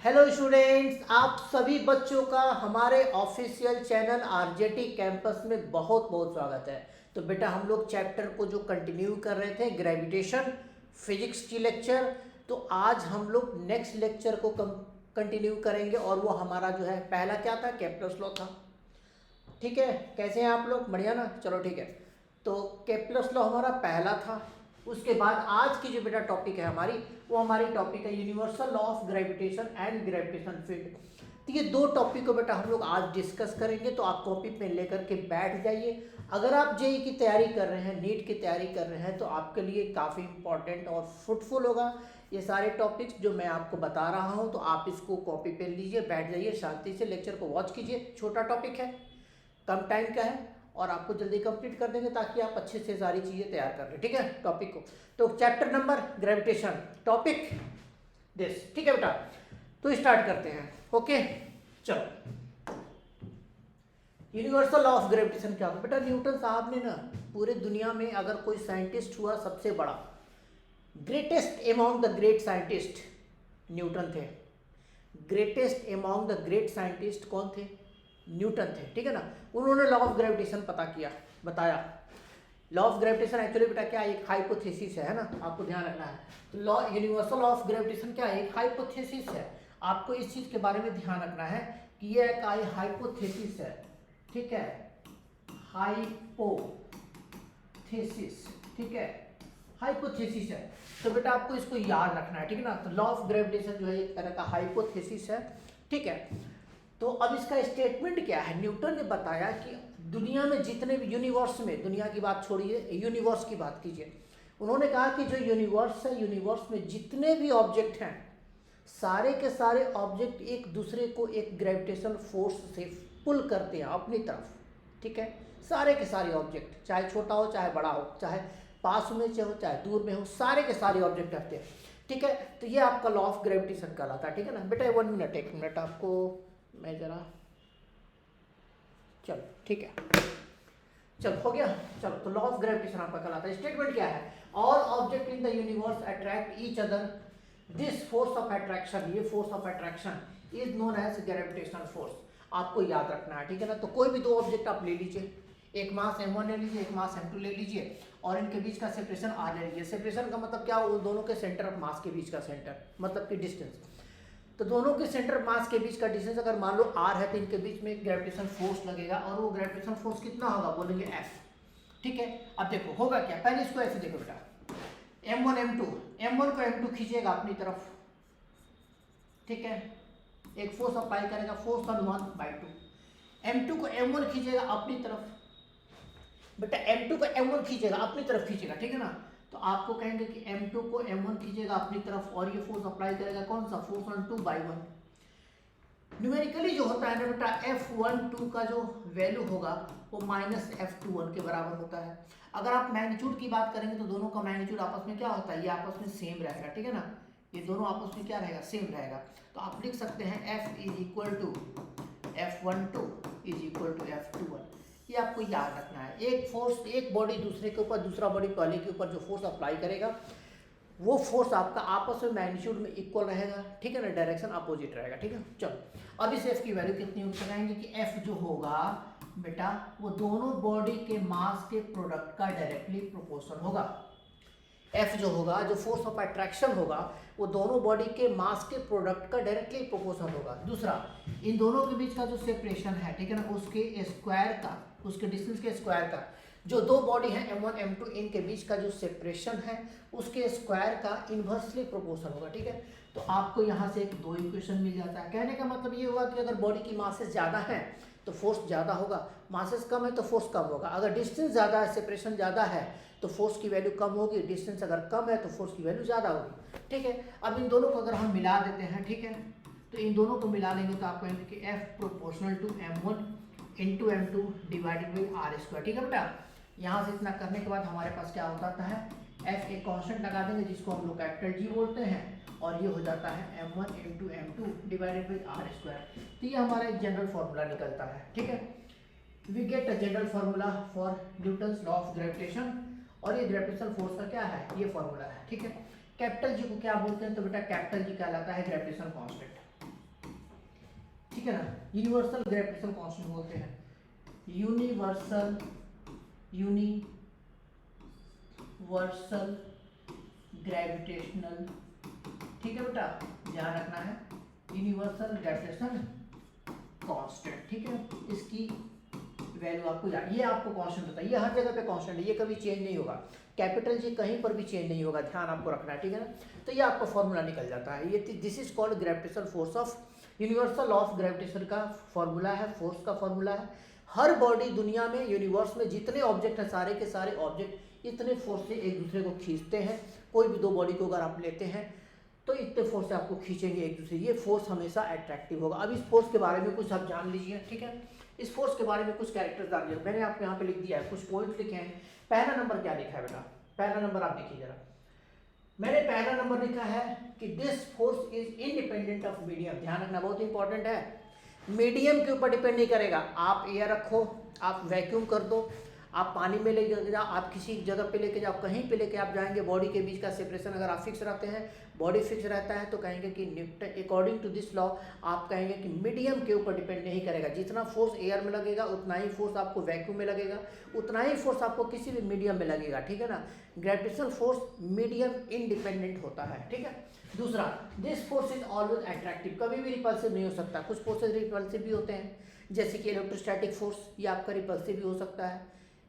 Hello students, आप सभी बच्चों का हमारे ऑफिशियल चैनल आरजेटी कैंपस में बहुत बहुत स्वागत है। तो बेटा हम लोग चैप्टर को जो कंटिन्यू कर रहे थे ग्रेविटेशन फिजिक्स की लेक्चर, तो आज हम लोग नेक्स्ट लेक्चर को कंटिन्यू करेंगे और वो हमारा जो है पहला क्या था, केप्लर्स लॉ था। ठीक है, कैसे हैं आप लोग? बढ़िया ना? चलो ठीक है। तो केप्लर्स लॉ हमारा पहला था। उसके बाद आज की जो बेटा टॉपिक है हमारी, वो हमारी टॉपिक है universal law of gravitation and gravitation field. तो ये दो टॉपिक को बेटा हम लोग आज डिस्कस करेंगे। तो आप कॉपी पेन लेकर के बैठ जाइए। अगर आप जेई की तैयारी कर रहे हैं, नीट की तैयारी कर रहे हैं, तो आपके लिए काफ़ी इंपॉर्टेंट और फ्रूटफुल होगा ये सारे टॉपिक्स जो मैं आपको बता रहा हूँ। तो आप इसको कॉपी पेन लीजिए, बैठ जाइए, शांति से लेक्चर को वॉच कीजिए। छोटा टॉपिक है, कम टाइम का है और आपको जल्दी कंप्लीट कर देंगे ताकि आप अच्छे से सारी चीज़ें तैयार कर लें। ठीक है, टॉपिक को। तो chapter number gravitation, topic this. ठीक है बेटा, तो स्टार्ट करते हैं। ओके चलो। यूनिवर्सल लॉ ऑफ ग्रेविटेशन क्या होता है बेटा? न्यूटन साहब ने ना पूरे दुनिया में अगर कोई साइंटिस्ट हुआ सबसे बड़ा, greatest among the great scientist Newton थे। Greatest among the great scientist कौन थे? न्यूटन थे। ठीक है ना? उन्होंने लॉ ऑफ ग्रेविटेशन पता किया, बताया। लॉ ऑफ ग्रेविटेशन एक्चुअली बेटा क्या, एक हाइपोथेसिस है ना, आपको ध्यान रखना है। तो law universal law of gravitation क्या है? एक हाइपोथेसिस है। आपको इस चीज के बारे में ध्यान रखना है कि ये एक हाइपोथेसिस है। ठीक है, हाइपोथेसिस। ठीक है, हाइपोथेसिस है। तो बेटा आपको इसको याद रखना है। ठीक है ना? तो लॉ ऑफ ग्रेविटेशन जो है एक तरह का हाइपोथेसिस है। ठीक है, तो अब इसका स्टेटमेंट क्या है? न्यूटन ने बताया कि दुनिया में जितने भी यूनिवर्स में, दुनिया की बात छोड़िए, यूनिवर्स की बात कीजिए। उन्होंने कहा कि जो यूनिवर्स है, यूनिवर्स में जितने भी ऑब्जेक्ट हैं, सारे के सारे ऑब्जेक्ट एक दूसरे को एक ग्रेविटेशनल फोर्स से पुल करते हैं अपनी तरफ। ठीक है, सारे के सारे ऑब्जेक्ट, चाहे छोटा हो चाहे बड़ा हो, चाहे पास में हो चाहे दूर में हो, सारे के सारे ऑब्जेक्ट रहते हैं। ठीक है, तो ये आपका लॉ ऑफ ग्रेविटेशन कहलाता है। ठीक है ना बेटा? 1 मिनट, 1 मिनट आपको मैं जरा, चलो ठीक है, चलो हो गया। चलो, तो लॉ ऑफ ग्रेविटेशन आपका कहलाता है। स्टेटमेंट क्या है? All object in the universe attract each other. This force of attraction, ये force of attraction is known as gravitational force. आपको याद रखना है। ठीक है ना? तो कोई भी दो ऑब्जेक्ट आप ले लीजिए, एक मास m1 ले लीजिए, एक मास m2 ले लीजिए, और इनके बीच का सेपरेशन r ले लीजिए। सेपरेशन का मतलब क्या? वो दोनों के सेंटर ऑफ मास के बीच का सेंटर, मतलब कि डिस्टेंस। तो दोनों के सेंटर मास के बीच का डिस्टेंस अगर मान लो r है, तो इनके बीच में ग्रेविटेशन फोर्स लगेगा, और वो ग्रेविटेशन फोर्स कितना होगा? बोलेंगे F। ठीक है, अब देखो होगा क्या, पहले इसको ऐसे देखो बेटा, m1 m2, m1 को m2 खींचेगा अपनी तरफ। ठीक है, एक फोर्स अप्लाई करेगा, फोर्स ऑन 1/2। m2 को m1 खींचेगा अपनी तरफ। बेटा m2 को m1 खींचेगा अपनी तरफ, खींचेगा। ठीक है ना? तो आपको कहेंगे कि m2 को m1 खींचेगा अपनी तरफ, और ये फोर्स अप्लाई करेगा, कौन सा? Force on 2/1। न्यूमेरिकली जो होता है ना बेटा, F12 का जो वैल्यू होगा वो -F21 के बराबर होता है। अगर आप मैग्नीट्यूड की बात करेंगे तो दोनों का मैग्नीट्यूड आपस में क्या होता है? ये आपस में सेम रहेगा। ठीक है ना? ये दोनों आपस में क्या रहेगा? सेम रहेगा। तो आप लिख सकते हैं F = F12 = F21। ये आपको याद रखना है। एक फोर्स, एक बॉडी दूसरे के ऊपर, दूसरा बॉडी पहले के ऊपर जो फोर्स अप्लाई करेगा, वो फोर्स आपका आपस में मैग्नीट्यूड में इक्वल रहेगा। ठीक है ना? डायरेक्शन अपोजिट रहेगा। ठीक है, चलो अब इस एफ की वैल्यू कितनी होगी? लगाएंगे कि एफ जो होगा बेटा, वो दोनों बॉडी के मास के प्रोडक्ट का डायरेक्टली प्रोपोर्शनल होगा। एफ जो होगा, जो फोर्स ऑफ अट्रैक्शन होगा, वो दोनों बॉडी के मास के प्रोडक्ट का डायरेक्टली प्रोपोर्शनल होगा। दूसरा, इन दोनों के बीच का जो सेपरेशन है, ठीक है ना, उसके स्क्वायर का, उसके डिस्टेंस के स्क्वायर का, जो दो बॉडी है m1 m2, इनके बीच का जो सेपरेशन है उसके स्क्वायर का इन्वर्सली प्रोपोर्शनल होगा। ठीक है, तो आपको यहाँ से एक दो इक्वेशन मिल जाता है। कहने का मतलब ये हुआ कि अगर बॉडी की मासेस ज़्यादा है तो फोर्स ज़्यादा होगा, मासेस कम है तो फोर्स कम होगा। अगर डिस्टेंस ज़्यादा है, सेपरेशन ज़्यादा है, तो फोर्स की वैल्यू कम होगी। डिस्टेंस अगर कम है तो फोर्स की वैल्यू ज़्यादा होगी। ठीक है, अब इन दोनों को अगर हम मिला देते हैं, ठीक है, तो इन दोनों को मिला लेंगे तो आप कहेंगे कि F = m1 × m2 / r²। ठीक है बेटा, यहाँ से इतना करने के बाद हमारे पास क्या हो जाता है? F एक कांस्टेंट लगा देंगे जिसको हम लोग कैपिटल G बोलते हैं, और ये हो जाता है m1 × m2 / r²। तो ये हमारा एक जनरल फॉर्मूला निकलता है। ठीक है, we get a general formula for Newton's law of gravitation, और ये ग्रेविटेशनल फोर्स का क्या है? ये फॉर्मूला है। ठीक है, कैपिटल G को क्या बोलते हैं? तो बेटा कैपिटल G कहलाता है ग्रेविटेशनल कांस्टेंट। ठीक है ना, यूनिवर्सल ग्रेविटेशन कांस्टेंट बोलते हैं, यूनिवर्सल ग्रेविटेशनल, ठीक है बेटा, ध्यान रखना है, यूनिवर्सल ग्रेविटेशन कांस्टेंट, ठीक है, इसकी वैल्यू आपको ये आपको कांस्टेंट होता है, ये हर जगह पे कांस्टेंट है, ये कभी चेंज नहीं होगा, कैपिटल जी कहीं पर भी चेंज नहीं होगा, ध्यान आपको रखना है, ठीक है ना। तो ये आपका फॉर्मूला निकल जाता है, ये this is called gravitational force of, universal law of gravitation का फॉर्मूला है, फोर्स का फॉर्मूला है। हर बॉडी दुनिया में, यूनिवर्स में जितने ऑब्जेक्ट हैं, सारे के सारे ऑब्जेक्ट इतने फोर्स से एक दूसरे को खींचते हैं। कोई भी दो बॉडी को अगर आप लेते हैं तो इतने फोर्स से आपको खींचेंगे एक दूसरे, ये फोर्स हमेशा अट्रैक्टिव होगा। अब इस फोर्स के बारे में कुछ आप जान लीजिए, ठीक है, इस फोर्स के बारे में कुछ कैरेक्टर्स डाल दिए, मैंने आपको यहाँ पे लिख दिया है, कुछ पॉइंट्स लिखे हैं। पहला नंबर क्या लिखा है बेटा, पहला नंबर आप देखिए जरा, मैंने पहला नंबर लिखा है कि this force is independent of medium, ध्यान रखना बहुत इंपॉर्टेंट है, मीडियम के ऊपर डिपेंड नहीं करेगा। आप एयर रखो, आप वैक्यूम कर दो, आप पानी में लेके जाओ, आप किसी जगह पे लेके जाओ, कहीं पे लेके आप जाएंगे, बॉडी के बीच का सेपरेशन अगर आप फिक्स रहते हैं, बॉडी फिक्स रहता है, तो कहेंगे कि Newton according to this law आप कहेंगे कि मीडियम के ऊपर डिपेंड नहीं करेगा। जितना फोर्स एयर में लगेगा उतना ही फोर्स आपको वैक्यूम में लगेगा, उतना ही फोर्स आपको किसी भी मीडियम में लगेगा, ठीक है ना। ग्रेविटेशनल फोर्स मीडियम इंडिपेंडेंट होता है, ठीक है। दूसरा, this force is always attractive, कभी भी रिपल्सिव नहीं हो सकता। कुछ फोर्सेज रिपल्सिव भी होते हैं, जैसे कि इलेक्ट्रोस्टैटिक फोर्स, ये आपका रिपल्सिव भी हो सकता है,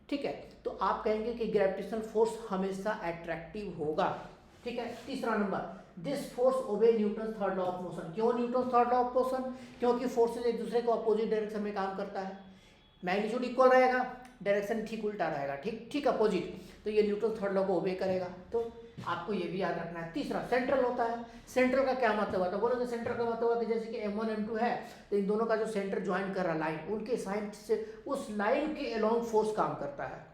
ठीक है। तो आप कहेंगे कि ग्रेविटेशनल फोर्स हमेशा अट्रैक्टिव होगा, ठीक है। तीसरा number, this force obey Newton third law of motion. क्यों Newton third law of motion? क्योंकि फोर्सेज एक दूसरे को अपोजिट डायरेक्शन में काम करता है, मैग्नीट्यूड इक्वल रहेगा, डायरेक्शन ठीक उल्टा रहेगा, ठीक अपोजिट, तो ये न्यूटन थर्ड लॉ को ओबे करेगा। तो आपको ये भी याद रखना है। तीसरा, सेंट्रल होता है। सेंट्रल का क्या मतलब होता है? बोलोगे सेंट्रल का मतलब होता है जैसे कि M1 M2 है, तो इन दोनों का जो सेंटर ज्वाइन कर रहा है लाइन, उनके साइड से उस लाइन के अलोंग फोर्स काम करता है।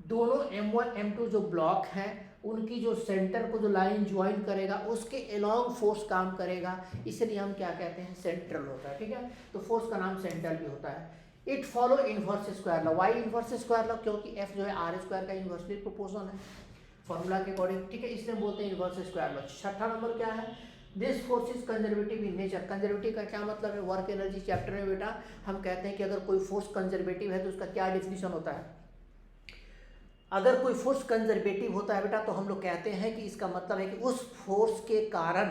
दोनों M1 M2 जो ब्लॉक हैं, उनकी जो सेंटर को जो लाइन ज्वाइन करेगा उसके अलोंग फोर्स काम करेगा, इसलिए हम क्या कहते हैं, सेंट्रल होता है, ठीक है। तो फोर्स का नाम सेंट्रल भी होता है। It follow inverse square law. Why inverse square law? क्योंकि F जो है R स्क्वायर का इनवर्सली प्रोपोर्शन है फॉर्मूला के अकॉर्डिंग, ठीक है, इसलिए बोलते हैं इनवर्स स्क्वायर लॉ। छठा नंबर क्या है, this force is conservative in nature. Conservative का क्या मतलब है? वर्क एनर्जी चैप्टर में बेटा हम कहते हैं कि अगर कोई फोर्स कंजर्वेटिव है तो उसका क्या डिफिनीशन होता है। अगर कोई फोर्स कंजर्वेटिव होता है बेटा तो हम लोग कहते हैं कि इसका मतलब है कि उस फोर्स के कारण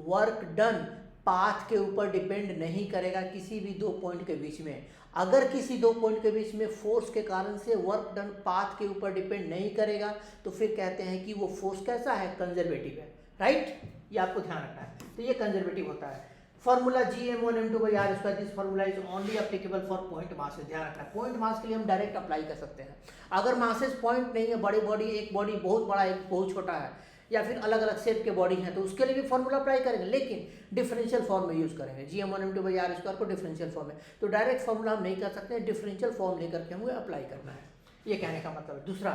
वर्क डन पाथ के ऊपर डिपेंड नहीं करेगा किसी भी दो पॉइंट के बीच में। अगर किसी दो पॉइंट के बीच में फोर्स के कारण से वर्क डन पाथ के ऊपर डिपेंड नहीं करेगा तो फिर कहते हैं कि वो फोर्स कैसा है, कंजर्वेटिव है, राइट। ये आपको ध्यान रखना है। तो ये कंजर्वेटिव होता है। Formula G m1 m2 r square, this formula is only applicable for point mass. ध्यान रखना है, पॉइंट मास के लिए हम डायरेक्ट अप्लाई कर सकते हैं। अगर मासेस पॉइंट नहीं है, बड़ी बॉडी, एक बॉडी बहुत बड़ा एक बहुत छोटा है, या फिर अलग अलग शेप के बॉडी हैं, तो उसके लिए भी फॉर्मूला अप्लाई करेंगे, लेकिन डिफरेंशियल फॉर्म में यूज करेंगे। G m1 m2 r square को डिफरेंशियल फॉर्म में, तो डायरेक्ट फॉर्मूला हम नहीं कर सकते, डिफरेंशियल फॉर्म लेकर के हमें अप्लाई करना है, ये कहने का मतलब है। दूसरा,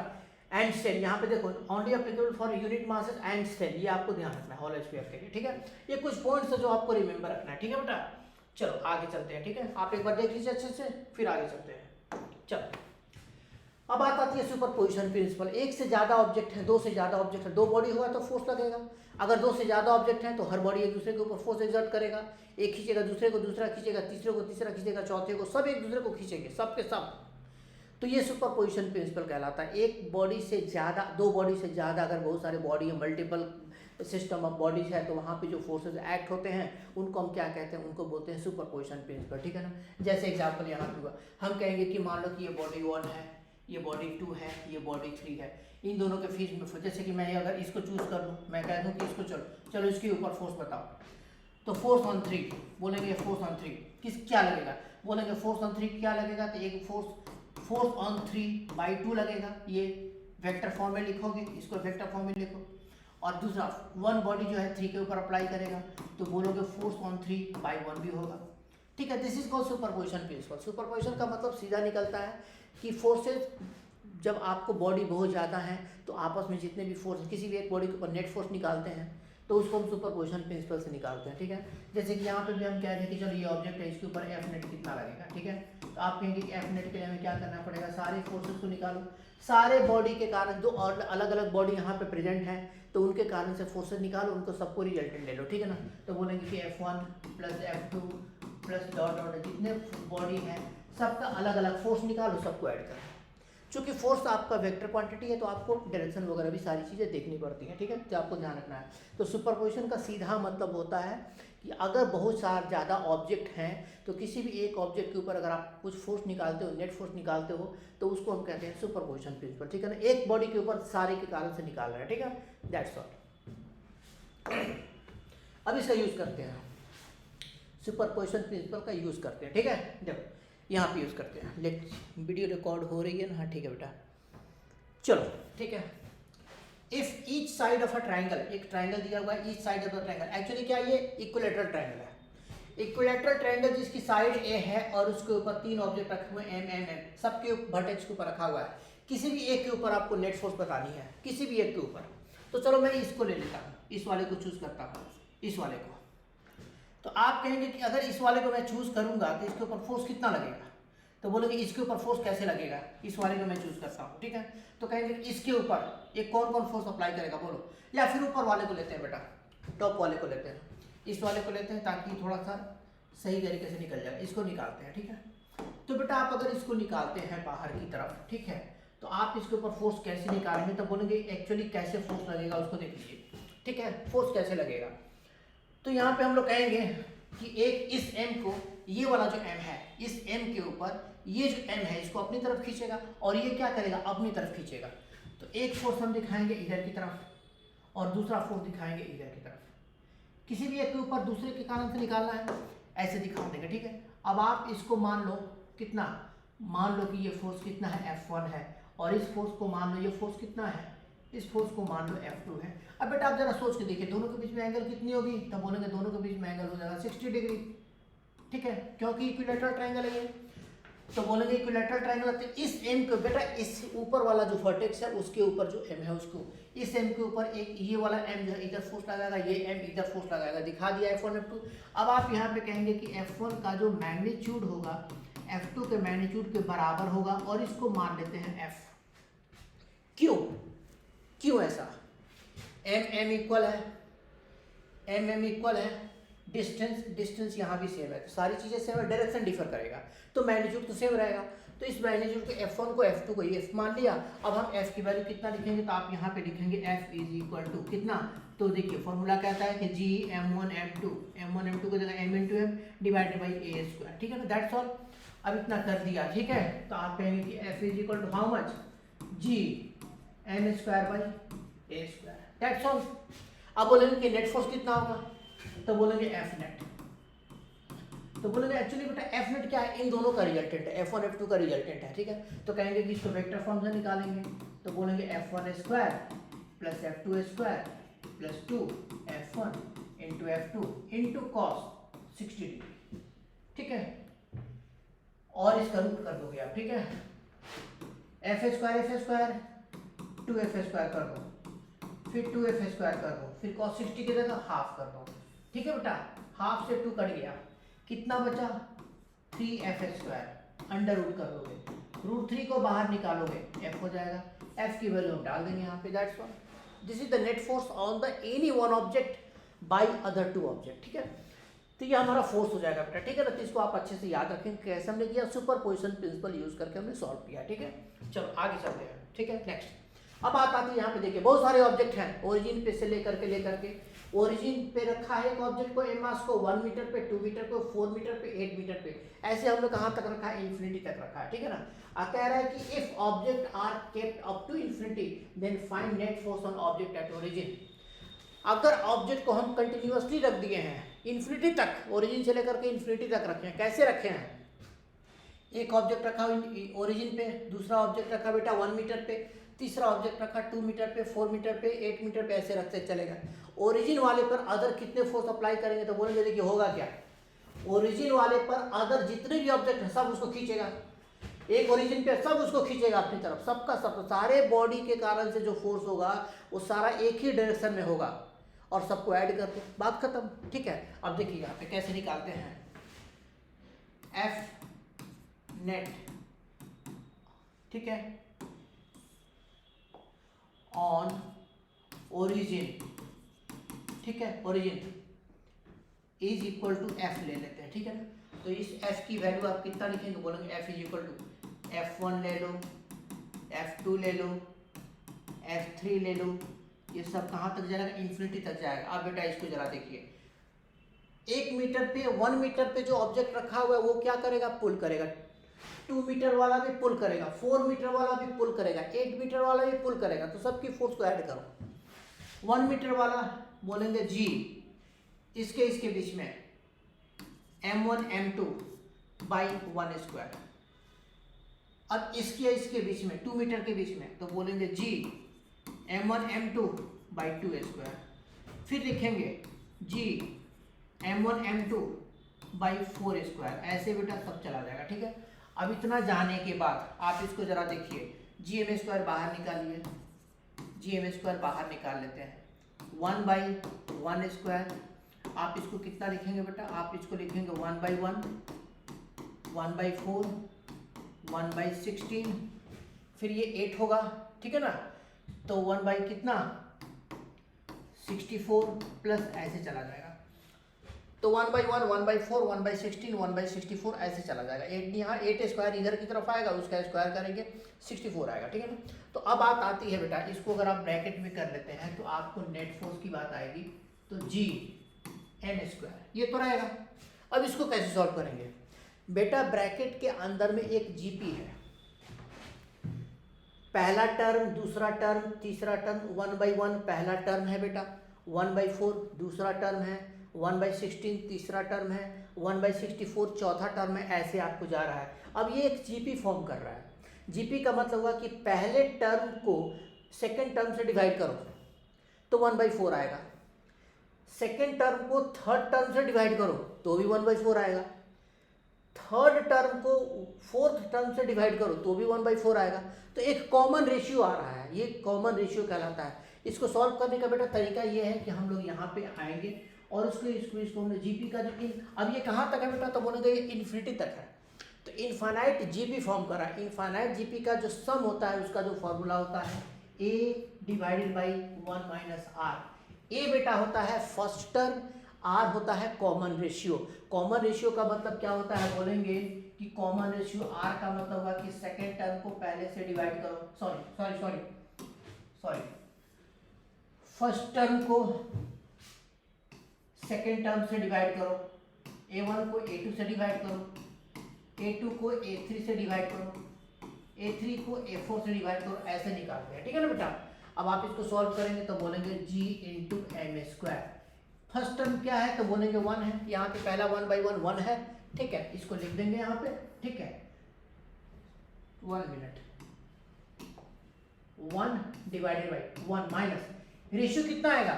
एंडस्टेन, यहाँ पे देखो only applicable for unit masses understand, ये आपको ध्यान रखना है होल स्फीयर के लिए, ठीक है। ये कुछ पॉइंट्स है जो आपको रिमेंबर रखना है, ठीक है बेटा। चलो आगे चलते हैं, ठीक है, आप एक बार देख लीजिए अच्छे से, फिर आगे चलते हैं। चलो अब बात आती है सुपरपोजिशन प्रिंसिपल। एक से ज्यादा ऑब्जेक्ट है, दो से ज्यादा ऑब्जेक्ट है, दो बॉडी होगा तो फोर्स लगेगा। अगर दो से ज्यादा ऑब्जेक्ट है तो हर बॉडी एक दूसरे के ऊपर फोर्स एक्सर्ट करेगा, एक खींचेगा दूसरे को, दूसरा खींचेगा तीसरे को, तीसरा खींचेगा चौथे को, सब एक दूसरे को खींचेंगे, सब के सब। तो ये सुपरपोजिशन प्रिंसिपल कहलाता है। एक बॉडी से ज़्यादा, दो बॉडी से ज़्यादा अगर बहुत सारे बॉडी है, मल्टीपल सिस्टम ऑफ बॉडीज है, तो वहाँ पे जो फोर्सेज एक्ट होते हैं उनको हम क्या कहते हैं, उनको बोलते हैं सुपरपोजिशन प्रिंसिपल, ठीक है ना। जैसे एग्जाम्पल यहाँ पे हुआ, हम कहेंगे कि मान लो कि ये बॉडी 1 है, ये बॉडी 2 है, ये बॉडी 3 है, इन दोनों के बीच में, जैसे कि मैं अगर इसको चूज कर लूँ, मैं कह दूँ कि इसको चलो इसके ऊपर फोर्स बताओ, तो फोर्स ऑन 3 बोलेंगे, फोर्स ऑन 3 क्या लगेगा, बोलेंगे फोर्स ऑन 3 क्या लगेगा, तो एक फोर्स ऑन 3/2 लगेगा। ये वेक्टर फॉर्म में लिखोगे, इसको वेक्टर फॉर्म में लिखो। और दूसरा, वन बॉडी जो है 3 के ऊपर अप्लाई करेगा तो बोलोगे फोर्स ऑन 3/1 भी होगा, ठीक है। This is called superposition principle. Superposition का मतलब सीधा निकलता है कि फोर्सेज, जब आपको बॉडी बहुत ज़्यादा है तो आपस में जितने भी फोर्स, किसी भी एक बॉडी के ऊपर नेट फोर्स निकालते हैं तो उसको हम सुपरपोजिशन प्रिंसिपल से निकालते हैं, ठीक है। जैसे कि यहाँ पे भी हम कह रहे हैं कि चलो ये ऑब्जेक्ट है, इसके ऊपर एफ नेट कितना लगेगा, ठीक है। तो आप कहेंगे कि एफ नेट के लिए हमें क्या करना पड़ेगा, सारे फोर्सेस को निकालो, सारे बॉडी के कारण जो और अलग अलग बॉडी यहाँ पे प्रेजेंट है तो उनके कारण से फोर्सेस निकालो, उनको सबको रिजल्टेंट ले लो, ठीक है ना। तो बोलेंगे कि F1 + F2 plus dot dot जितने बॉडी हैं सबका अलग अलग फोर्स निकालो, सबको ऐड करो। चूंकि फोर्स आपका वेक्टर क्वांटिटी है तो आपको डायरेक्शन वगैरह भी सारी चीज़ें देखनी पड़ती हैं, ठीक है, जो आपको ध्यान रखना है। तो सुपरपोजिशन का सीधा मतलब होता है कि अगर बहुत सारे ज़्यादा ऑब्जेक्ट हैं तो किसी भी एक ऑब्जेक्ट के ऊपर अगर आप कुछ फोर्स निकालते हो, नेट फोर्स निकालते हो, तो उसको हम कहते हैं सुपरपोजिशन प्रिंसिपल, ठीक है ना। एक बॉडी के ऊपर सारे के कारण से निकाल रहे हैं, ठीक है, दैट्स ऑल। अब इसका यूज़ करते हैं, सुपरपोजिशन प्रिंसिपल का यूज़ करते हैं, ठीक है। देखो यहाँ पे यूज़ करते हैं, वीडियो रिकॉर्ड हो रही है ना, हाँ ठीक है बेटा, चलो ठीक है। If each side of a triangle, एक ट्राइंगल दिया हुआ है, each side of the triangle, actually क्या ये इक्विलेटरल ट्राइंगल है। इक्विलेटरल ट्राइंगल जिसकी साइड ए है और उसके ऊपर 3 ऑब्जेक्ट रखे हुए एम एम एम, सबके वर्टेक्स के ऊपर रखा हुआ है। किसी भी एक के ऊपर आपको नेट फोर्स बतानी है, किसी भी एक के ऊपर। तो चलो मैं इसको ले लेता हूँ, इस वाले को चूज करता हूँ, इस वाले को। तो आप कहेंगे कि अगर इस वाले को मैं चूज करूंगा तो इसके ऊपर फोर्स कितना लगेगा, तो बोलेंगे इसके ऊपर फोर्स कैसे लगेगा, इस वाले को मैं चूज करता हूँ, ठीक है। तो कहेंगे कि इसके ऊपर एक कौन कौन फोर्स अप्लाई करेगा बोलो, या फिर ऊपर वाले को लेते हैं बेटा, टॉप वाले को लेते हैं, इस वाले को लेते हैं ताकि थोड़ा सा सही तरीके से निकल जाए। इसको निकालते हैं, ठीक है। तो बेटा आप अगर इसको निकालते हैं बाहर की तरफ, ठीक है, तो आप इसके ऊपर फोर्स कैसे निकालेंगे, तो बोलेंगे एक्चुअली कैसे फोर्स लगेगा उसको देख लीजिए, ठीक है, फोर्स कैसे लगेगा। तो यहाँ पे हम लोग कहेंगे कि एक इस m को, ये वाला जो m है, इस m के ऊपर ये जो m है इसको अपनी तरफ खींचेगा और ये क्या करेगा, अपनी तरफ खींचेगा। तो एक फोर्स हम दिखाएंगे इधर की तरफ और दूसरा फोर्स दिखाएंगे इधर की तरफ। किसी भी एक के ऊपर दूसरे के कारण से निकालना है, ऐसे दिखा देंगे, ठीक है। अब आप इसको मान लो कितना, मान लो कि ये फोर्स कितना है, F1 है, और इस फोर्स को मान लो ये फोर्स कितना है, इस फोर्स को मान लो F2 है। अब बेटा आप जरा सोच के देखिए दोनों के बीच में एंगल कितनी होगी, तब बोलेंगे दोनों के बीच में एंगल हो जाएगा 60 डिग्री, ठीक है, क्योंकि इक्विलेटरल ट्रायंगल है ये। तो बोलेंगे इक्विलेटरल ट्रायंगल, तो इस m को बेटा इस ऊपर वाला जो वर्टेक्स है उसके ऊपर जो m है उसको, इस m के ऊपर एक ये वाला m जो है इधर फोर्स लगाएगा, ये m इधर फोर्स लगाएगा, दिखा दिया F1 F2। अब आप यहाँ पे कहेंगे कि F1 का जो मैग्नीट्यूड होगा F2 के मैग्नीट्यूड के बराबर होगा और इसको मान लेते हैं F। क्यों ऐसा, m इक्वल है, m इक्वल है, डिस्टेंस यहाँ भी सेम है, तो सारी चीज़ें सेम है, डायरेक्शन डिफर करेगा तो मैग्नीट्यूड तो सेम रहेगा। तो इस मैग्नीट्यूड को F1 को F2 को F मान लिया। अब हम F की वैल्यू कितना लिखेंगे, तो आप यहाँ पे लिखेंगे F इज इक्वल टू कितना, तो देखिए फॉर्मूला कहता है कि G m1 m2 को जगह m into M divided by a square, ठीक है ना, दैट्स ऑल। अब इतना कर दिया, ठीक है, तो आप कहेंगे कि F is equal to how much, G m square by a square, that's all. अब बोलेंगे कि नेट फोर्स कितना होगा, तो बोलेंगे F नेट। तो बोलेंगे एक्चुअली बेटा F नेट क्या है, इन दोनों का रिजल्टेंट है, F1 F2 का रिजल्टेंट है, ठीक है। तो कहेंगे कि इसको वेक्टर फॉर्म से निकालेंगे, तो बोलेंगे F1 square plus F2 square plus 2 F1 into F2 into cos 60 degree, ठीक है, और इसका रूट कर दोगे आप, ठीक है, F स्क्वायर 2F स्क्वायर कर दो, फिर 2F स्क्वायर कर दो, फिर cos 60 की जगह हाफ कर दो, ठीक है बेटा, हाफ से 2 कट गया, कितना बचा 3F स्क्वायर, अंडर रूट कर दोगे, रूट 3 को बाहर निकालोगे F हो जाएगा, F की वैल्यू हम डाल देंगे यहाँ पे, that's all. This is the net force on the any one object by other 2 object, ठीक है। तो ये हमारा फोर्स हो जाएगा बेटा, ठीक है ना। तो इसको आप अच्छे से याद रखें कैसे हमने किया, सुपरपोजिशन प्रिंसिपल यूज करके हमने सॉल्व किया, ठीक है। चलो आगे चलते हैं, ठीक है, नेक्स्ट। अब बात आती है यहाँ पे देखिए बहुत सारे ऑब्जेक्ट हैं, ओरिजिन पे से लेकर के ओरिजिन पे रखा है एक ऑब्जेक्ट को एम मास को 1 मीटर पे, 2 मीटर पे, 4 मीटर पे, 8 मीटर पे, ऐसे हम लोग कहाँ तक रखा है, इन्फिनिटी तक रखा है, ठीक है ना। कह रहा है कि if object are kept up to infinity then find net force on object at origin. अगर ऑब्जेक्ट को हम कंटिन्यूअसली रख दिए हैं इन्फिनिटी तक, ओरिजिन से लेकर के इन्फिनिटी तक रखे हैं, कैसे रखे हैं, एक ऑब्जेक्ट रखा ओरिजिन पे, दूसरा ऑब्जेक्ट रखा बेटा 1 मीटर पे, तीसरा ऑब्जेक्ट रखा 2 मीटर पे, 4 मीटर पे, 8 मीटर पे, ऐसे रखते चलेगा। ओरिजिन वाले पर अदर कितने फोर्स अप्लाई करेंगे, तो बोलेंगे देखिए होगा क्या, ओरिजिन वाले पर अदर जितने भी ऑब्जेक्ट है सब उसको खींचेगा, एक ओरिजिन पे सब उसको खींचेगा अपनी तरफ, सबका सब, सारे बॉडी के कारण से जो फोर्स होगा वो सारा एक ही डायरेक्शन में होगा और सबको ऐड करके बात खत्म, ठीक है। अब देखिए यहाँ पे कैसे निकालते हैं, F नेट, ठीक है, ऑन ओरिजिन, ठीक है, origin is equal to F ले लेते हैं, ठीक है ना। तो इस एफ की वैल्यू आप कितना लिखेंगे, बोलेंगे F is equal to F1 ले लो, F2 ले लो, F3 ले लो, ये सब कहाँ तक जाएगा, इन्फिनिटी तक जाएगा। अब बेटा इसको जरा देखिए, 1 मीटर पे 1 मीटर पे जो ऑब्जेक्ट रखा हुआ है वो क्या करेगा, पुल करेगा। 2 मीटर वाला भी पुल करेगा, 4 मीटर वाला भी पुल करेगा, 8 मीटर वाला भी पुल करेगा। तो सबकी फोर्स को ऐड करो। 1 मीटर वाला बोलेंगे G, इसके बीच में M1 M2 बाई 1 स्क्वायर। अब इसके बीच में 2 मीटर के बीच में तो बोलेंगे G M1 M2 by 2 square. फिर लिखेंगे G M1 M2 by 4 square. ऐसे बेटा सब चला जाएगा, ठीक है। अब इतना जाने के बाद आप इसको जरा देखिए, GM स्क्वायर बाहर निकालिए, GM स्क्वायर बाहर निकाल लेते हैं। 1 बाई 1 स्क्वायर, आप इसको कितना लिखेंगे बेटा, आप इसको लिखेंगे 1 बाई 1, 1 बाई 4, 1 बाई 16, फिर ये 8 होगा, ठीक है ना। तो 1 बाई कितना 64 प्लस ऐसे चला जाएगा। तो 1 बाई 1, 1 बाई 4, 1 बाई 16, 1 बाई 64 ऐसे चला जाएगा। 8 यहाँ 8 स्क्वायर इधर की तरफ आएगा, उसका स्क्वायर करेंगे 64 आएगा, ठीक है ना। तो अब बात आती है बेटा, इसको अगर आप ब्रैकेट में कर लेते हैं तो आपको नेट फोर्स की बात आएगी। तो G N स्क्वायर ये तो रहेगा। अब इसको कैसे सॉल्व करेंगे बेटा, ब्रैकेट के अंदर में एक GP है, पहला टर्म, दूसरा टर्म, तीसरा टर्म। 1 बाई 1 पहला टर्म है बेटा, 1 बाई 4 दूसरा टर्म है, 1 बाई 16 तीसरा टर्म है, 1 बाई 64 चौथा टर्म है। ऐसे आपको जा रहा है। अब ये एक GP फॉर्म कर रहा है। GP का मतलब हुआ कि पहले टर्म को सेकेंड टर्म से डिवाइड करो तो 1 बाई 4 आएगा, सेकेंड टर्म को थर्ड टर्म से डिवाइड करो तो भी 1 बाई 4 आएगा, थर्ड टर्म को फोर्थ टर्म से डिवाइड करो तो भी 1 बाई 4 आएगा। तो एक कॉमन रेशियो आ रहा है, ये कॉमन रेशियो कहलाता है। इसको सॉल्व करने का बेटा तरीका ये है कि हम लोग यहाँ पे आएंगे और इसको हमने जीपी का जो अब ये कहाँ तक है बेटा, तो बोलेंगे ये इन्फिनिटी तक है। तो इनफाइनाइट जीपी फॉर्म कर रहा है। इनफाइनाइट जीपी का जो सम होता है उसका जो फॉर्मूला होता है a divided by 1 minus R. ए बेटा होता है फर्स्ट टर्म, आर होता है कॉमन रेशियो। कॉमन रेशियो का मतलब क्या होता है, बोलेंगे कि कॉमन रेशियो आर का मतलब हुआ कि सेकेंड टर्म को पहले से डिवाइड करो, सॉरी फर्स्ट टर्म को सेकेंड टर्म से डिवाइड करो, a1 को a2 से डिवाइड करो, a2 को a3 से डिवाइड करो, a3 को a4 से डिवाइड करो, ऐसे निकालते हैं, ठीक है ना बेटा। अब आप इसको सॉल्व करेंगे तो बोलेंगे g into M square. First term क्या है तो बोलेंगे 1 है, यहाँ पे पहला 1 बाई 1 1 है, ठीक है, इसको लिख देंगे यहाँ पे, ठीक है। 1 minute, 1 divided by 1 minus ratio कितना आएगा,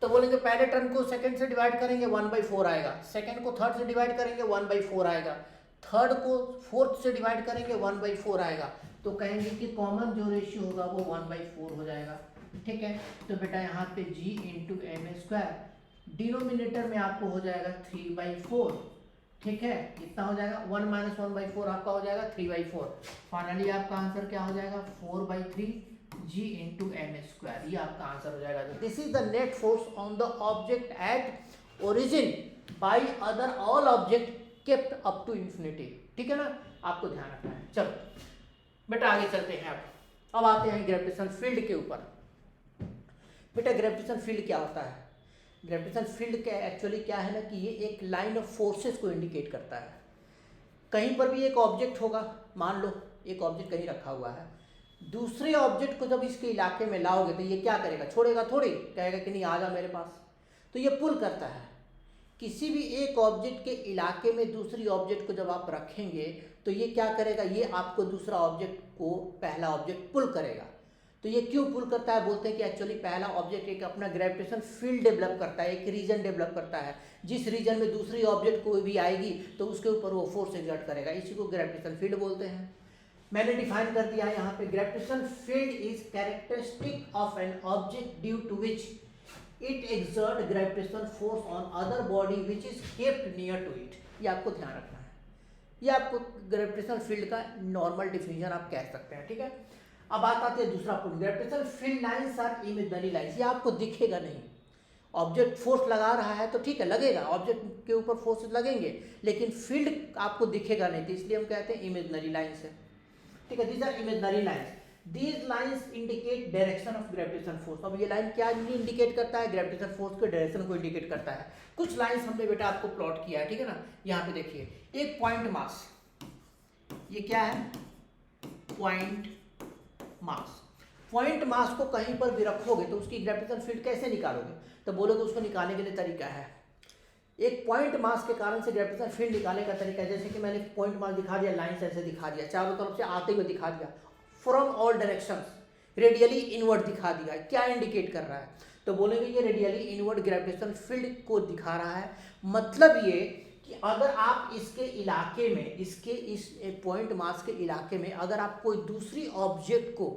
तो बोलेंगे पहले टर्म को सेकंड से डिवाइड करेंगे 1 बाई 4 आएगा, सेकंड को थर्ड से डिवाइड करेंगे 1 बाई 4 आएगा, थर्ड को फोर्थ से डिवाइड करेंगे 1 बाई 4 आएगा। तो कहेंगे कि कॉमन जो रेशियो होगा वो 1 बाई 4 हो जाएगा, ठीक है। तो बेटा यहाँ पे g into M square, denominator में आपको हो जाएगा 3 बाई 4, ठीक है। कितना हो जाएगा 1 माइनस 1 बाई 4 आपका हो जाएगा 3 बाई 4। फाइनली आपका आंसर क्या हो जाएगा 4 by 3 g into M square, ये आपका आंसर हो जाएगा। This is the net force on the object at origin by other all object kept up to infinity, ठीक है ना, आपको ध्यान रखना है। चलो बेटा आगे चलते हैं। अब आते हैं ग्रेविटेशन फील्ड के ऊपर। बेटा ग्रेविटेशन फील्ड क्या होता है, ग्रेविटेशन फील्ड क्या एक्चुअली क्या है ना कि ये एक लाइन ऑफ फोर्सेस को इंडिकेट करता है। कहीं पर भी एक ऑब्जेक्ट होगा, मान लो एक ऑब्जेक्ट कहीं रखा हुआ है, दूसरे ऑब्जेक्ट को जब इसके इलाके में लाओगे तो ये क्या करेगा, छोड़ेगा थोड़ी, कहेगा कि नहीं आ जा मेरे पास, तो ये पुल करता है। किसी भी एक ऑब्जेक्ट के इलाके में दूसरी ऑब्जेक्ट को जब आप रखेंगे तो ये क्या करेगा, ये आपको दूसरा ऑब्जेक्ट को पहला ऑब्जेक्ट पुल करेगा। तो ये क्यों पुल करता है, बोलते हैं कि एक्चुअली पहला ऑब्जेक्ट एक अपना ग्रेविटेशन फील्ड डेवलप करता है, एक रीजन डेवलप करता है, जिस रीजन में दूसरी ऑब्जेक्ट कोई भी आएगी तो उसके ऊपर वो फोर्स एक्सर्ट करेगा, इसी को ग्रेविटेशन फील्ड बोलते हैं। मैंने डिफाइन कर दिया है यहाँ पे, gravitation field is characteristic of an object due to which it exert gravitational force on other body which is kept near to it. ये आपको ध्यान रखना है, ये आपको ग्रेविटेशनल फील्ड का नॉर्मल डिफिनीशन आप कह सकते हैं, ठीक है। अब बात आती है दूसरा point, gravitational field lines are imaginary lines, ये आपको दिखेगा नहीं, ऑब्जेक्ट फोर्स लगा रहा है तो ठीक है लगेगा, ऑब्जेक्ट के ऊपर फोर्सेस लगेंगे, लेकिन फील्ड आपको दिखेगा नहीं, तो इसलिए हम कहते हैं इमेजनरी लाइन्स है। ठीक है, these are imaginary lines. These lines indicate direction of gravitational force। अब ये लाइन क्या इंडिकेट करता है? ग्रेविटेशन फोर्स के डायरेक्शन को इंडिकेट करता है। कुछ लाइंस हमने बेटा आपको प्लॉट किया है, ठीक है ना। यहाँ पे देखिए, एक पॉइंट मास, ये क्या है? Point mass. पॉइंट मास को कहीं पर भी रखोगे तो उसकी ग्रेविटेशन फील्ड कैसे निकालोगे? तो बोलोगे उसको निकालने के लिए तरीका है, एक पॉइंट मास के कारण से ग्रेविटेशन फील्ड निकालने का तरीका है। जैसे कि मैंने पॉइंट मास दिखा दिया, लाइन ऐसे दिखा दिया, चारों तरफ से आते हुए दिखा दिया, from all directions, radially inward दिखा दिया। क्या इंडिकेट कर रहा है? तो बोलेंगे ये रेडियली इनवर्ड ग्रेविटेशन फील्ड को दिखा रहा है। मतलब ये कि अगर आप इसके इलाके में, इसके इस पॉइंट मास के इलाके में अगर आप कोई दूसरी ऑब्जेक्ट को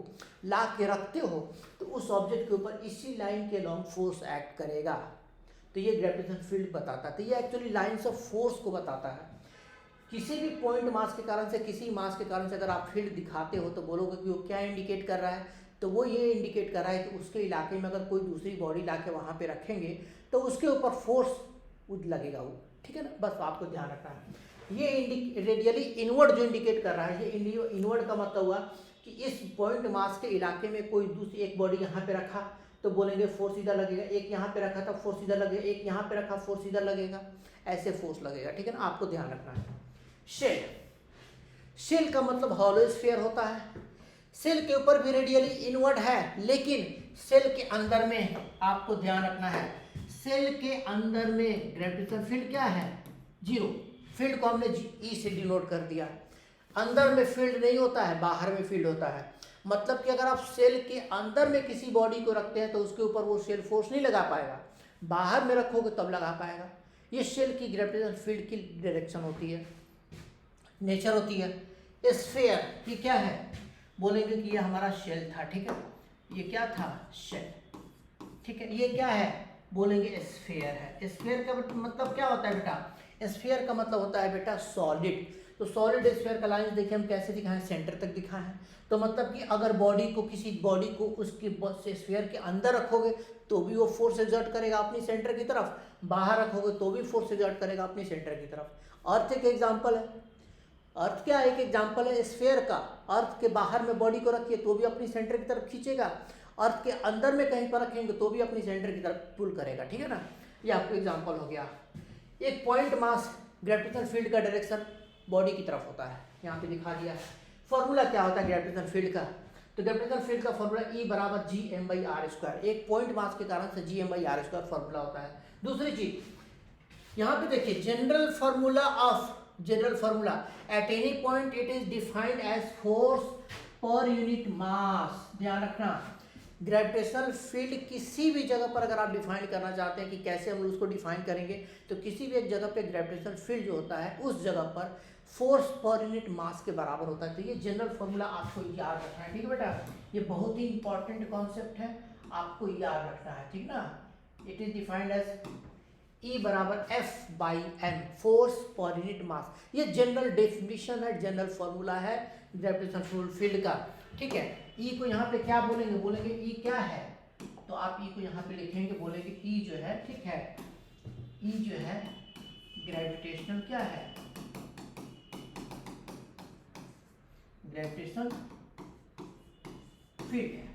ला के रखते हो तो उस ऑब्जेक्ट के ऊपर इसी लाइन के लॉन्ग फोर्स एक्ट करेगा। तो ये ग्रेविटेशन फील्ड बताता है। तो ये एक्चुअली लाइंस ऑफ फोर्स को बताता है। किसी भी पॉइंट मास के कारण से, किसी मास के कारण से अगर आप फील्ड दिखाते हो तो बोलोगे कि वो क्या इंडिकेट कर रहा है? तो वो ये इंडिकेट कर रहा है कि उसके इलाके में अगर कोई दूसरी बॉडी ला के वहाँ पे रखेंगे तो उसके ऊपर फोर्स लगेगा वो, ठीक है ना। बस आपको ध्यान रखना है। ये रेडियली इनवर्ड जो इंडिकेट कर रहा है, ये इनवर्ड का मतलब हुआ कि इस पॉइंट मास के इलाके में कोई दूसरी एक बॉडी यहाँ पे रखा तो बोलेंगे फोर्स सीधा लगेगा, एक यहाँ पे रखा था फोर्स सीधा लगेगा, एक यहाँ पे रखा फोर्स सीधा लगेगा, ऐसे फोर्स लगेगा, ठीक है ना। आपको ध्यान रखना है। शेल, शेल का मतलब हॉलो स्फीयर होता है। सेल के ऊपर भी रेडियली इनवर्ड है, लेकिन सेल के अंदर में आपको ध्यान रखना है, सेल के अंदर में ग्रेविटेशन फील्ड क्या है? जीरो। फील्ड को हमने ई से डिनोट कर दिया। अंदर में फील्ड नहीं होता है, बाहर में फील्ड होता है। मतलब कि अगर आप सेल के अंदर में किसी बॉडी को रखते हैं तो उसके ऊपर वो सेल फोर्स नहीं लगा पाएगा, बाहर में रखोगे तब लगा पाएगा। ये सेल की ग्रेविटेशन फील्ड की डायरेक्शन होती है, नेचर होती है। स्फीयर, ये क्या है? बोलेंगे कि ये हमारा शेल था, ठीक है। ये क्या था? शेल, ठीक है। ये क्या है? बोलेंगे स्फीयर है। स्फीयर का मतलब क्या होता है बेटा? स्फीयर का मतलब होता है बेटा सॉलिड। तो सॉलिड स्फीयर का लाइन देखिए हम कैसे दिखाएं, सेंटर तक दिखा है। तो मतलब कि अगर बॉडी को, किसी बॉडी को उसकी स्फीयर के अंदर रखोगे तो भी वो फोर्स एक्सर्ट करेगा अपनी सेंटर की तरफ, बाहर रखोगे तो भी फोर्स एक्सर्ट करेगा अपनी सेंटर की तरफ। अर्थ एक एग्जाम्पल है। अर्थ क्या एक एग्जाम्पल है स्फीयर का। अर्थ के बाहर में बॉडी को रखिए तो भी अपनी सेंटर की तरफ खींचेगा, अर्थ के अंदर में कहीं पर रखेंगे तो भी अपनी सेंटर की तरफ पुल करेगा, ठीक है ना। ये आपको एग्जाम्पल हो गया। एक पॉइंट मास ग्रेविटेशन फील्ड का डायरेक्शन बॉडी की तरफ होता है, यहाँ पे दिखा दिया है। फॉर्मूला क्या होता है ग्रेविटेशन फील्ड का? तो ग्रेविटेशन फील्ड का फॉर्मूला E बराबर Gm/r²। एक पॉइंट मास के कारण से Gm/r² फॉर्मूला होता है। दूसरी चीज यहाँ पे देखिए, general formula at any point it is defined as force per unit mass. ध्यान रखना, ग्रेविटेशनल फील्ड किसी भी जगह पर अगर आप डिफाइन करना चाहते हैं कि कैसे हम उसको डिफाइन करेंगे, तो किसी भी एक जगह पे ग्रेविटेशनल फील्ड जो होता है उस जगह पर फोर्स पर यूनिट मास के बराबर होता है। तो ये जनरल फार्मूला आपको याद रखना है, ठीक है बेटा। ये बहुत ही इंपॉर्टेंट कॉन्सेप्ट है, आपको याद रखना है, ठीक ना। It is defined as E बराबर F/m, force per unit mass. ये जनरल डेफिनेशन है, जनरल फार्मूला है ग्रेविटेशनल फील्ड का, ठीक है। E को यहाँ पे क्या बोलेंगे? बोलेंगे E क्या है? तो आप E को यहाँ पे लिखेंगे, बोलेंगे E जो है, ठीक है, E जो है ग्रेविटेशनल क्या है? ग्रेविटेशनल फील्ड है,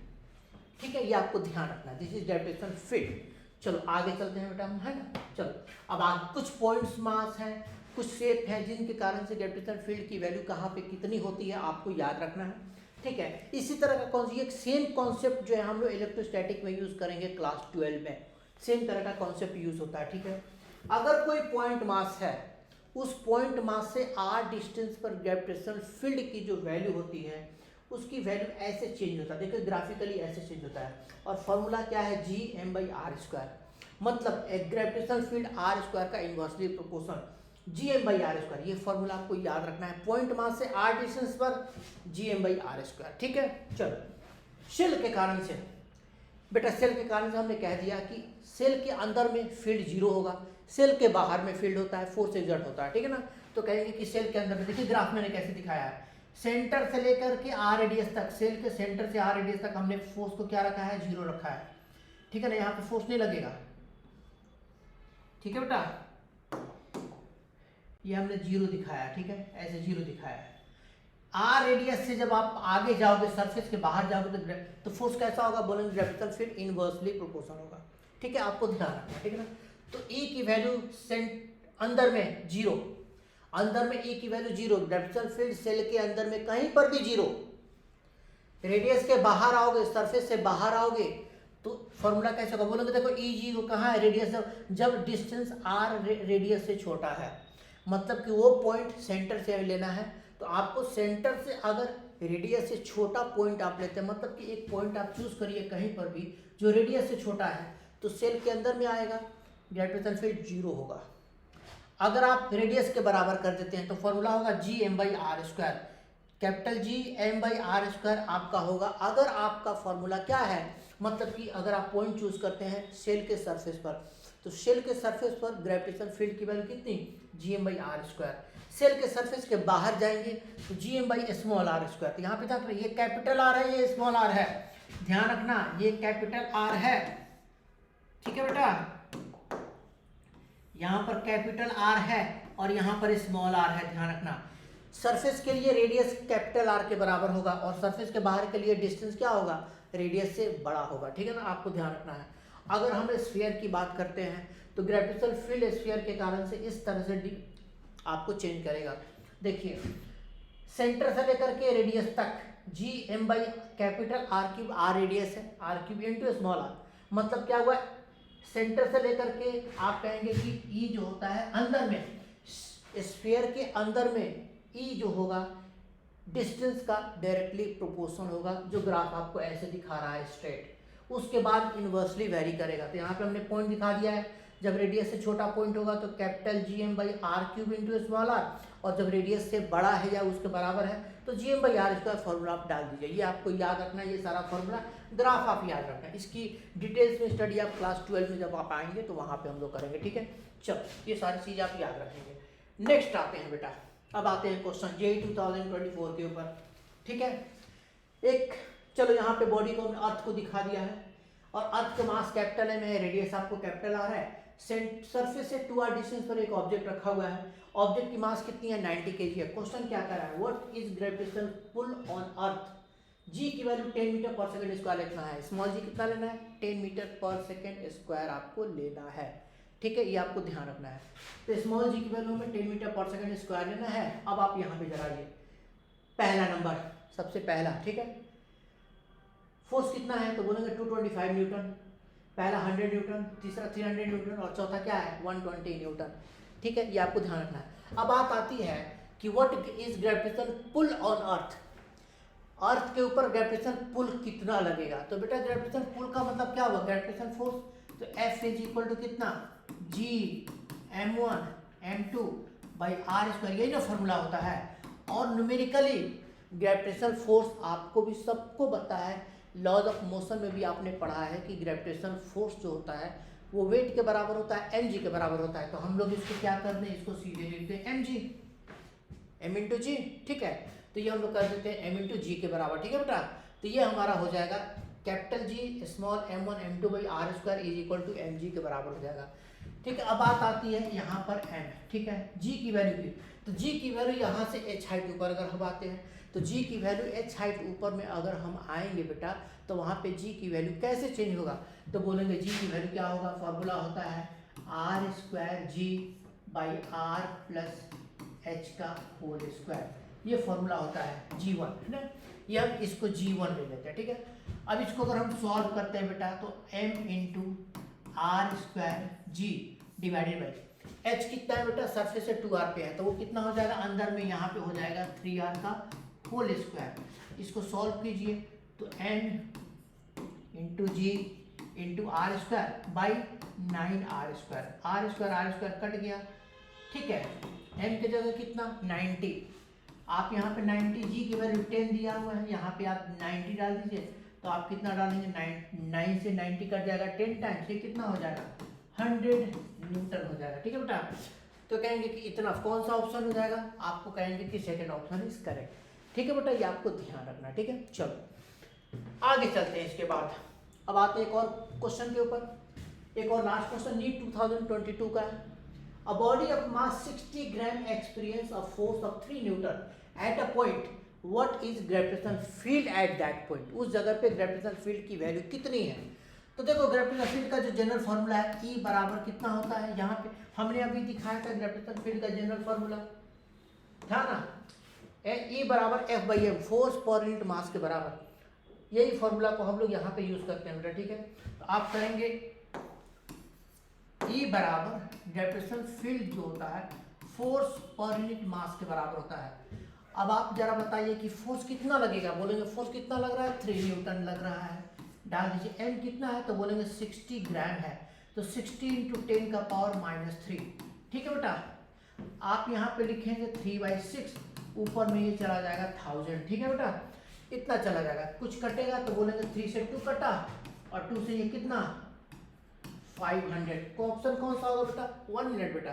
ठीक है। ये आपको ध्यान रखना, दिस इज ग्रेविटेशनल फील्ड। चलो आगे चलते हैं बेटा हम, है ना। चलो अब आगे कुछ पॉइंट्स मास हैं, कुछ शेप है जिनके कारण से ग्रेविटेशनल फील्ड की वैल्यू कहाँ पे कितनी होती है आपको याद रखना है, ठीक है। इसी तरह का एक सेम कॉन्सेप्ट जो है हम लोग इलेक्ट्रोस्टैटिक में यूज करेंगे क्लास 12 में। सेम तरह का कॉन्सेप्ट यूज होता है, ठीक है। अगर कोई पॉइंट मास है, उस पॉइंट मास से r डिस्टेंस पर ग्रेविटेशनल फील्ड की जो वैल्यू होती है उसकी वैल्यू ऐसे चेंज होता है, देखो ग्राफिकली ऐसे चेंज होता है। और फॉर्मूला क्या है? Gm/r²। मतलब एक ग्रेविटेशनल फील्ड r² का इन्वर्सली प्रोपोर्शन Gm/r²। ये फॉर्मूला आपको याद रखना है, पॉइंट मास से r डिस्टेंस पर Gm/r², ठीक है। चलो शेल के कारण से बेटा, सेल के कारण से हमने कह दिया कि सेल के अंदर में फील्ड जीरो होगा, सेल के बाहर में फील्ड होता है, फोर्स एक्सर्ट होता है, ठीक है ना। तो कहेंगे कि सेल के अंदर में, देखिए ग्राफ मैंने कैसे दिखाया है, सेंटर से लेकर के r रेडियस तक, सेल के सेंटर से r रेडियस तक हमने फोर्स को क्या रखा है? जीरो रखा है, ठीक है ना। यहाँ पे फोर्स नहीं लगेगा, ठीक है बेटा, ये हमने जीरो दिखाया, ठीक है, ऐसे जीरो दिखाया है। आर रेडियस से जब आप आगे जाओगे, सरफेस के बाहर जाओगे, तो फोर्स कैसा होगा, बोलेंगे ग्रेविटेशनल फील्ड इनवर्सली प्रोपोर्शनल होगा, ठीक है, आपको ध्यान रखना, ठीक है ना। तो ई की वैल्यू अंदर में जीरो, अंदर में ई की value zero, gravitational field shell के अंदर में कहीं पर भी जीरो। रेडियस के बाहर आओगे, सरफेस से बाहर आओगे, तो फॉर्मूला कैसे होगा, बोलोगे देखो ई जीरो कहाँ है, रेडियस, जब डिस्टेंस आर रेडियस से छोटा है, मतलब कि वो पॉइंट सेंटर से लेना है। तो आपको सेंटर से अगर रेडियस से छोटा पॉइंट आप लेते हैं, मतलब कि एक पॉइंट आप चूज करिए कहीं पर भी जो रेडियस से छोटा है, तो सेल के अंदर में आएगा, ग्रेविटेशनल फील्ड जीरो होगा। अगर आप रेडियस के बराबर कर देते हैं तो फॉर्मूला होगा G M by R square, capital G M by R square आपका होगा। अगर आपका फॉर्मूला क्या है, मतलब कि अगर आप पॉइंट चूज करते हैं सेल के सरफेस पर, तो सेल के सरफेस पर ग्रेविटेशनल फील्ड की वैल्यू कितनी, G M by R square. Shell के सरफेस के बाहर जाएंगे तो G M by small R square. तो यहाँ पे ध्यान, ये कैपिटल आर है, ये स्मॉल आर है, ध्यान रखना, ये कैपिटल आर है, ठीक है बेटा, यहाँ पर कैपिटल आर है और यहाँ पर स्मॉल आर है, ध्यान रखना। सरफेस के लिए रेडियस कैपिटल आर के बराबर होगा और सरफेस के बाहर के लिए डिस्टेंस क्या होगा, रेडियस से बड़ा होगा, ठीक है ना, आपको ध्यान रखना है। अगर हम स्फीयर की बात करते हैं तो ग्रेविटेशनल फील्ड स्फीयर के कारण से इस तरह से आपको चेंज करेगा। देखिए, सेंटर से लेकर के रेडियस तक G M by capital R cube, R radius है, R cube into small R, मतलब क्या हुआ, सेंटर से लेकर के आप कहेंगे कि ई जो होता है अंदर में, स्फीयर के अंदर में ई जो होगा डिस्टेंस का डायरेक्टली प्रोपोर्शनल होगा, जो ग्राफ आपको ऐसे दिखा रहा है स्ट्रेट, उसके बाद इनवर्सली वेरी करेगा। तो यहाँ पे हमने पॉइंट दिखा दिया है, जब रेडियस से छोटा पॉइंट होगा तो capital G M by R cube into small R, और जब रेडियस से बड़ा है या उसके बराबर है तो G M by R square formula आप डाल दीजिए। ये आपको याद रखना है, ये सारा फॉर्मूला, ग्राफ आप याद रखना है। इसकी डिटेल्स में स्टडी आप क्लास 12 में जब आप आएंगे तो वहाँ पे हम लोग करेंगे, ठीक है। चलो, ये सारी चीज़ आप याद रखेंगे। नेक्स्ट आते हैं बेटा, अब आते हैं क्वेश्चन जे 2024 के ऊपर, ठीक है। एक, चलो यहाँ पे बॉडी को हमने अर्थ को दिखा दिया है, और अर्थ का मास कैपिटल एम है, रेडियस आपको कैपिटल आर है, सरफेस से 2r डिस्टेंस पर एक ऑब्जेक्ट रखा हुआ है, ऑब्जेक्ट की मास कितनी है, 90 kg है। क्वेश्चन क्या कर रहा है, what is gravitational pull on earth, G की वैल्यू 10 मीटर पर सेकंड स्क्वायर लिखना है, स्मॉल जी कितना लेना है, 10 मीटर पर सेकंड स्क्वायर आपको लेना है, ठीक है, ये आपको ध्यान रखना है। तो स्मॉल जी की वैल्यू में 10 मीटर पर सेकंड स्क्वायर लेना है। अब आप यहाँ पे जरा ये पहला नंबर, सबसे पहला, ठीक है, फोर्स कितना है, तो बोलेंगे 225 न्यूटन, पहला 100 न्यूटन, तीसरा 300 न्यूटन और चौथा क्या है 120 न्यूटन, ठीक है, ये आपको ध्यान रखना है। अब बात आती है कि what is gravitational pull on earth, earth के ऊपर ग्रेविटेशनल पुल कितना लगेगा। तो बेटा ग्रेविटेशनल पुल का मतलब क्या होगा, ग्रेविटेशनल फोर्स, तो F इज इक्वल टू कितना, G m1 m2 by R square, यही ना फॉर्मूला होता है। और न्यूमेरिकली ग्रेविटेशनल फोर्स आपको भी सबको पता है, लॉज ऑफ मोशन में भी आपने पढ़ा है कि ग्रेविटेशनल फोर्स जो होता है वो वेट के बराबर होता है, mg के बराबर होता है। तो हम लोग इसको क्या कर दें, इसको सीधे लिखते हैं mg, m इंटू जी, ठीक है, तो ये हम लोग कर देते हैं m इंटू जी के बराबर, ठीक है बेटा। तो ये हमारा हो जाएगा capital G small m1 m2 by R square is equal to mg के बराबर हो जाएगा, ठीक है। अब बात आती है यहाँ पर m, ठीक है, g की वैल्यू की, तो g की वैल्यू यहाँ से h हाइट ऊपर अगर हम आते हैं तो g की वैल्यू h हाइट ऊपर में अगर हम आएंगे बेटा, तो वहाँ पे g की वैल्यू कैसे चेंज होगा, तो बोलेंगे g की वैल्यू क्या होगा, फॉर्मूला होता है R square G by R plus H का होल स्क्वायर, ये फॉर्मूला होता है g1, है ना, ये हम इसको g1 ले लेते हैं, ठीक है। अब इसको अगर हम सॉल्व करते हैं बेटा, तो m into R square G divided by h कितना है बेटा, सरफेस से 2r पे है, तो वो कितना हो जाएगा, अंदर में यहाँ पे हो जाएगा 3r का होल स्क्वायर। इसको सॉल्व कीजिए तो n into G into R square by 9r square, R square cut गया, ठीक है। m की जगह कितना 90, आप यहाँ पे 90, जी की वैल्यू 10 दिया हुआ है, यहाँ पे आप 90 डाल दीजिए, तो आप कितना डालेंगे, 9 से 90 कट जाएगा 10 टाइम्स, ये कितना हो जाएगा 100 न्यूटन हो जाएगा, ठीक है बेटा। तो कहेंगे कि इतना कौन सा ऑप्शन हो जाएगा, आपको कहेंगे कि सेकंड ऑप्शन इज करेक्ट, ठीक है बेटा, ये आपको ध्यान रखना, ठीक है। चलो आगे चलते हैं, इसके बाद अब आते हैं एक और क्वेश्चन के ऊपर, एक और लास्ट क्वेश्चन नीट 2022 का है। A body of mass 60 gram experience a force of 3 Newton at a point, what is gravitational field at that point. उस जगह पे ग्रेविटेशनल फील्ड की वैल्यू कितनी है। तो देखो ग्रेविटेशनल फील्ड का जो जनरल फार्मूला है E बराबर कितना होता है, यहाँ पे हमने अभी दिखाया था ग्रेविटेशनल फील्ड का जनरल फार्मूला था ना, E बराबर F/m, फोर्स पर यूनिट मास के बराबर। यही फॉर्मूला को हम लोग यहाँ पे यूज करते हैं बेटा, ठीक है। तो आप करेंगे E बराबर ग्रेविटेशनल फील्ड जो होता है फोर्स पर यूनिट मास के बराबर होता है। अब आप जरा बताइए कि फोर्स कितना लगेगा, बोलेंगे फोर्स कितना लग रहा है, 3 न्यूटन लग रहा है। डाल दीजिए m कितना है, तो बोलेंगे 60 ग्राम है, तो 60 इंटू 10 का पावर -3, ठीक है बेटा। आप यहाँ पे लिखेंगे 3/6, ऊपर में ये चला जाएगा 1000, ठीक है बेटा, इतना चला जाएगा। कुछ कटेगा तो बोलेंगे 3 से 2 कटा और 2 से ये कितना 500। को ऑप्शन कौन सा होगा बेटा, 1 मिनट बेटा,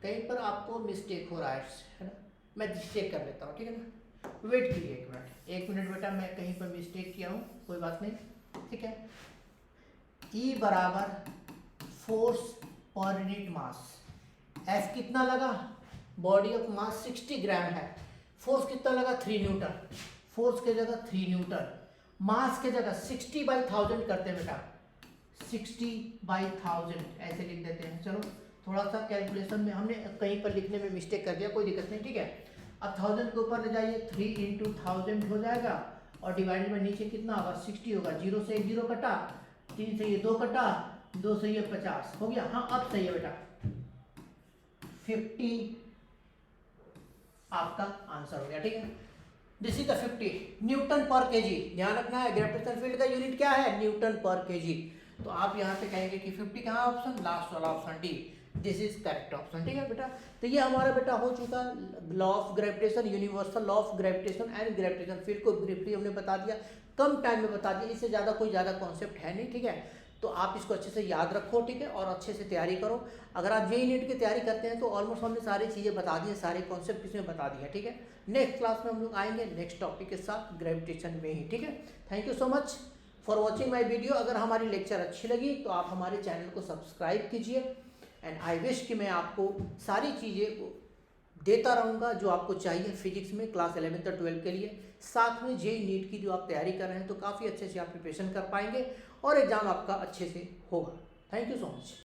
कहीं पर आपको मिस्टेक हो रहा है ना, मैं चेक कर लेता हूँ, ठीक है ना। वेट कीजिए 1 मिनट बेटा, मैं कहीं पर मिस्टेक किया हूँ, कोई बात नहीं, ठीक है। E बराबर फोर्स पर यूनिट मास, F कितना लगा, बॉडी ऑफ मास 60 ग्राम है, फोर्स कितना लगा 3 न्यूटन, फोर्स के जगह 3 न्यूटन, मास के जगह 60/1000 करते हैं बेटा, 60/1000 ऐसे लिख देते हैं। चलो थोड़ा सा कैलकुलेशन में हमने कहीं पर लिखने में मिस्टेक कर दिया, कोई दिक्कत नहीं, ठीक है। अब 1000 के ऊपर ले जाइए, 3 इंटू 1000 हो जाएगा और डिवाइडेड में नीचे कितना होगा 60 होगा, 0 से 1 0 कटा, 3 से ये 2 कटा, 2 से ये 50 हो गया। हाँ अब सही है बेटा, 50 आपका आंसर हो गया, ठीक है। दिस इज द 50 न्यूटन पर केजी। ध्यान रखना है ग्रेविटेशनल फील्ड का यूनिट क्या है, न्यूटन पर केजी। तो आप यहाँ पे कहेंगे कि 50 कहाँ ऑप्शन, लास्ट वाला option D, this is correct option, ठीक है बेटा। तो ये हमारा बेटा हो चुका law of gravitation, universal law of gravitation and gravitation field को ब्रीफली हमने बता दिया, कम टाइम में बता दिया, इससे ज़्यादा कोई ज़्यादा कॉन्सेप्ट है नहीं, ठीक है। तो आप इसको अच्छे से याद रखो, ठीक है, और अच्छे से तैयारी करो। अगर आप जेईई नीट की तैयारी करते हैं तो ऑलमोस्ट हमने सारी चीज़ें बता दी हैं, सारे कॉन्सेप्ट इसमें बता दिए, ठीक है। नेक्स्ट क्लास में हम लोग आएंगे नेक्स्ट टॉपिक के साथ ग्रेविटेशन में ही, ठीक है। Thank you so much for watching my video. अगर हमारी लेक्चर अच्छी लगी तो आप हमारे चैनल को सब्सक्राइब कीजिए एंड आई विश कि मैं आपको सारी चीज़ें देता रहूँगा जो आपको चाहिए फिजिक्स में क्लास 11 और 12 के लिए। साथ में जेईई नीट की जो आप तैयारी कर रहे हैं तो काफ़ी अच्छे से आप प्रिपरेशन कर पाएंगे और एग्ज़ाम आपका अच्छे से होगा। Thank you so much.